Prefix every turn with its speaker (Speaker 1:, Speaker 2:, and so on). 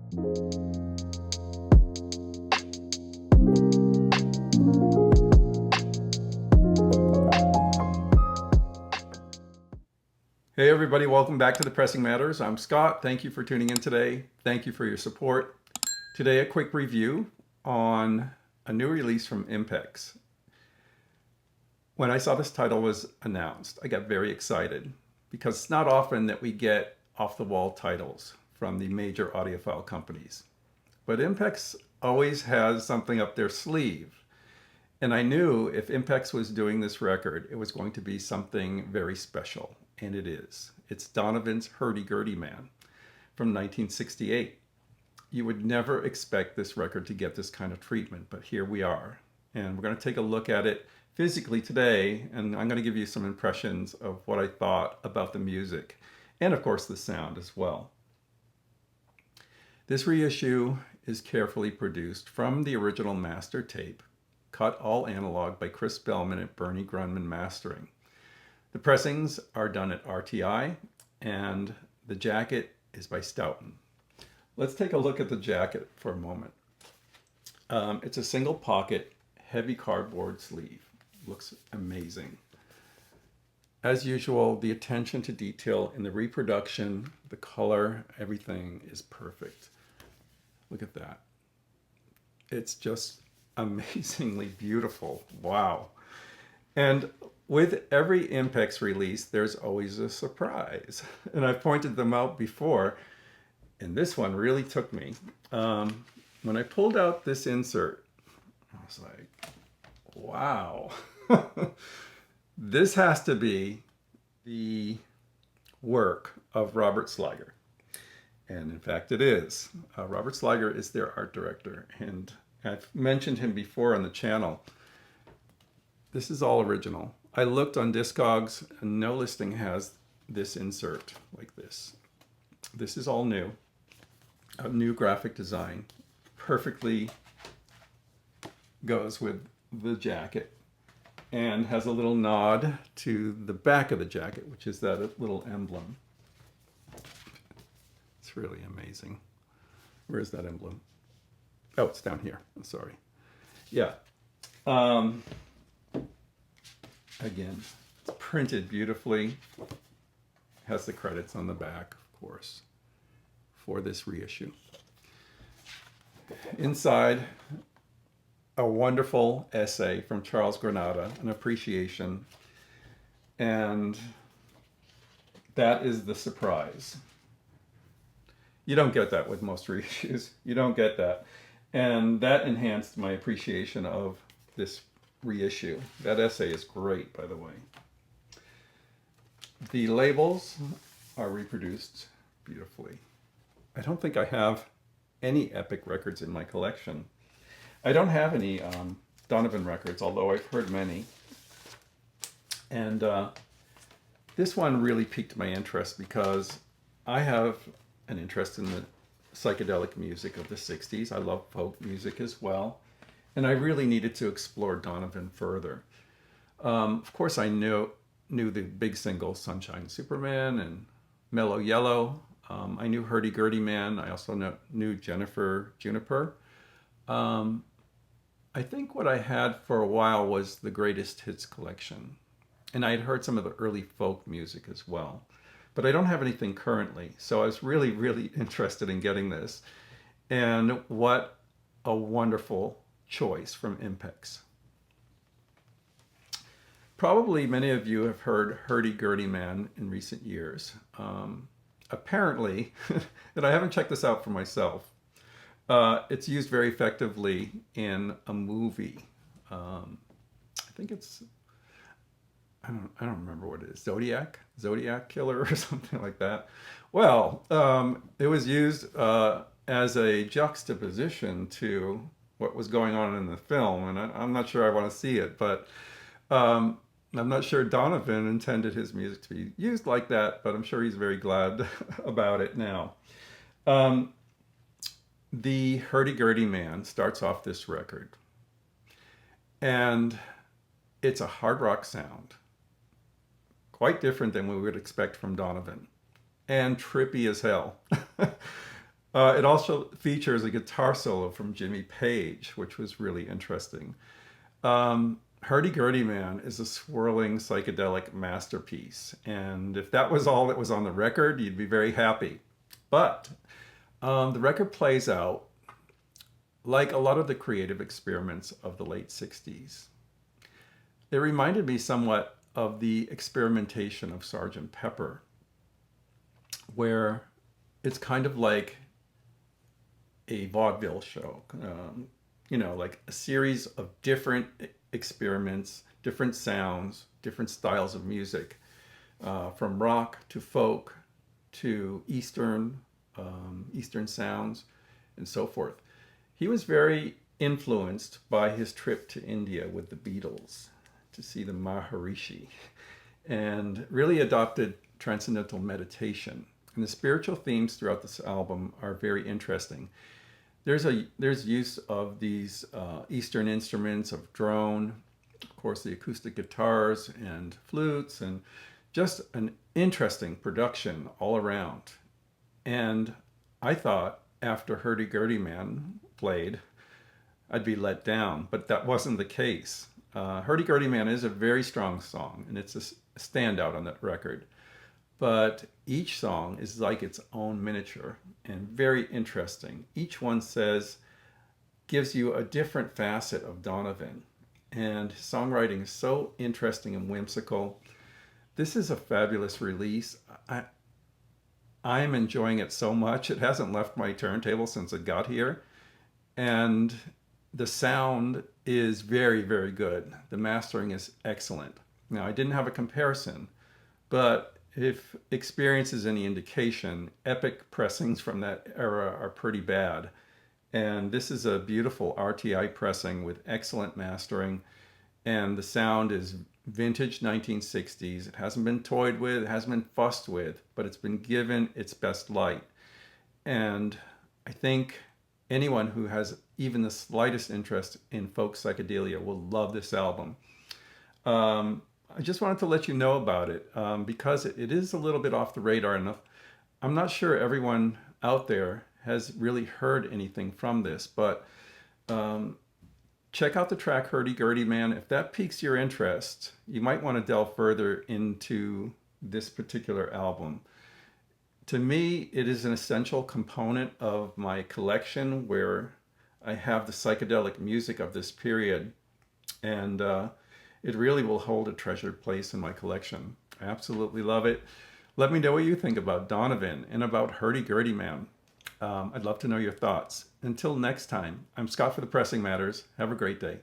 Speaker 1: Hey everybody, welcome back to The Pressing Matters. I'm Scott. Thank you for tuning in today. Thank you for your support. Today a quick review on a new release from Impex. When I saw this title was announced, I got very excited because it's not often that we get off-the-wall titles from the major audiophile companies. But Impex always has something up their sleeve. And I knew if Impex was doing this record, it was going to be something very special. And it is. It's Donovan's Hurdy Gurdy Man from 1968. You would never expect this record to get this kind of treatment, but here we are. And we're going to take a look at it physically today, and I'm going to give you some impressions of what I thought about the music, and of course the sound as well. This reissue is carefully produced from the original master tape, cut all analog by Chris Bellman at Bernie Grundman Mastering. The pressings are done at RTI, and the jacket is by Stoughton. Let's take a look at the jacket for a moment. It's a single pocket, heavy cardboard sleeve. Looks amazing. As usual, the attention to detail in the reproduction, the color, everything is perfect. Look at that. It's just amazingly beautiful. Wow. And with every Impex release, there's always a surprise. And I've pointed them out before, and this one really took me. When I pulled out this insert, I was like, wow. This has to be the work of Robeert Sliger. And in fact, it is. Robeert Sliger is their art director, and I've mentioned him before on the channel. This is all original. I looked on Discogs and no listing has this insert like this. This is all new. A new graphic design. Perfectly goes with the jacket and has a little nod to the back of the jacket, which is that little emblem. It's really amazing. Where's that emblem? Oh, it's down here. I'm sorry. Yeah. Again, it's printed beautifully. Has the credits on the back, of course, for this reissue. Inside, a wonderful essay from Charles Granata, an appreciation. And that is the surprise. You don't get that with most reissues. You don't get that. And that enhanced my appreciation of this reissue. That essay is great, by the way. The labels are reproduced beautifully. I don't think I have any Epic records in my collection. I don't have any Donovan records, although I've heard many. And this one really piqued my interest because I have an interest in the psychedelic music of the 60s. I love folk music as well. And I really needed to explore Donovan further. Of course, I knew the big singles, Sunshine Superman and Mellow Yellow. I knew Hurdy Gurdy Man. I also knew Juniper. I think what I had for a while was the Greatest Hits collection. And I had heard some of the early folk music as well. But I don't have anything currently. So I was really, really interested in getting this. And what a wonderful choice from Impex. Probably many of you have heard Hurdy Gurdy Man in recent years. Apparently, and I haven't checked this out for myself, it's used very effectively in a movie. I think it's, I don't remember what it is, Zodiac Killer or something like that. Well, it was used as a juxtaposition to what was going on in the film, and I'm not sure I want to see it, but I'm not sure Donovan intended his music to be used like that, but I'm sure he's very glad about it now. The Hurdy Gurdy Man starts off this record, and it's a hard rock sound, quite different than we would expect from Donovan, and trippy as hell. It also features a guitar solo from Jimmy Page, which was really interesting. Hurdy Gurdy Man is a swirling psychedelic masterpiece. And if that was all that was on the record, you'd be very happy. But the record plays out like a lot of the creative experiments of the late 60s. It reminded me somewhat of the experimentation of Sgt. Pepper, where it's kind of like a vaudeville show, like a series of different experiments, different sounds, different styles of music, from rock to folk to Eastern sounds, and so forth. He was very influenced by his trip to India with the Beatles to see the Maharishi, and really adopted transcendental meditation. And the spiritual themes throughout this album are very interesting. There's use of these Eastern instruments of drone, of course the acoustic guitars and flutes, and just an interesting production all around. And I thought after Hurdy Gurdy Man played, I'd be let down, but that wasn't the case. Hurdy Gurdy Man is a very strong song, and it's a standout on that record. But each song is like its own miniature and very interesting. Each one gives you a different facet of Donovan. And his songwriting is so interesting and whimsical. This is a fabulous release. I'm enjoying it so much. It hasn't left my turntable since it got here. And the sound is very, very good. The mastering is excellent. Now, I didn't have a comparison, but if experience is any indication, epic pressings from that era are pretty bad. And this is a beautiful RTI pressing with excellent mastering. And the sound is vintage 1960s. It hasn't been toyed with, it hasn't been fussed with, but it's been given its best light. And I think anyone who has even the slightest interest in folk psychedelia will love this album. I just wanted to let you know about it because it is a little bit off the radar enough. I'm not sure everyone out there has really heard anything from this, but check out the track Hurdy Gurdy Man. If that piques your interest, you might want to delve further into this particular album. To me, it is an essential component of my collection where I have the psychedelic music of this period, and it really will hold a treasured place in my collection. I absolutely love it. Let me know what you think about Donovan and about Hurdy Gurdy Man. I'd love to know your thoughts. Until next time, I'm Scott for the Pressing Matters. Have a great day.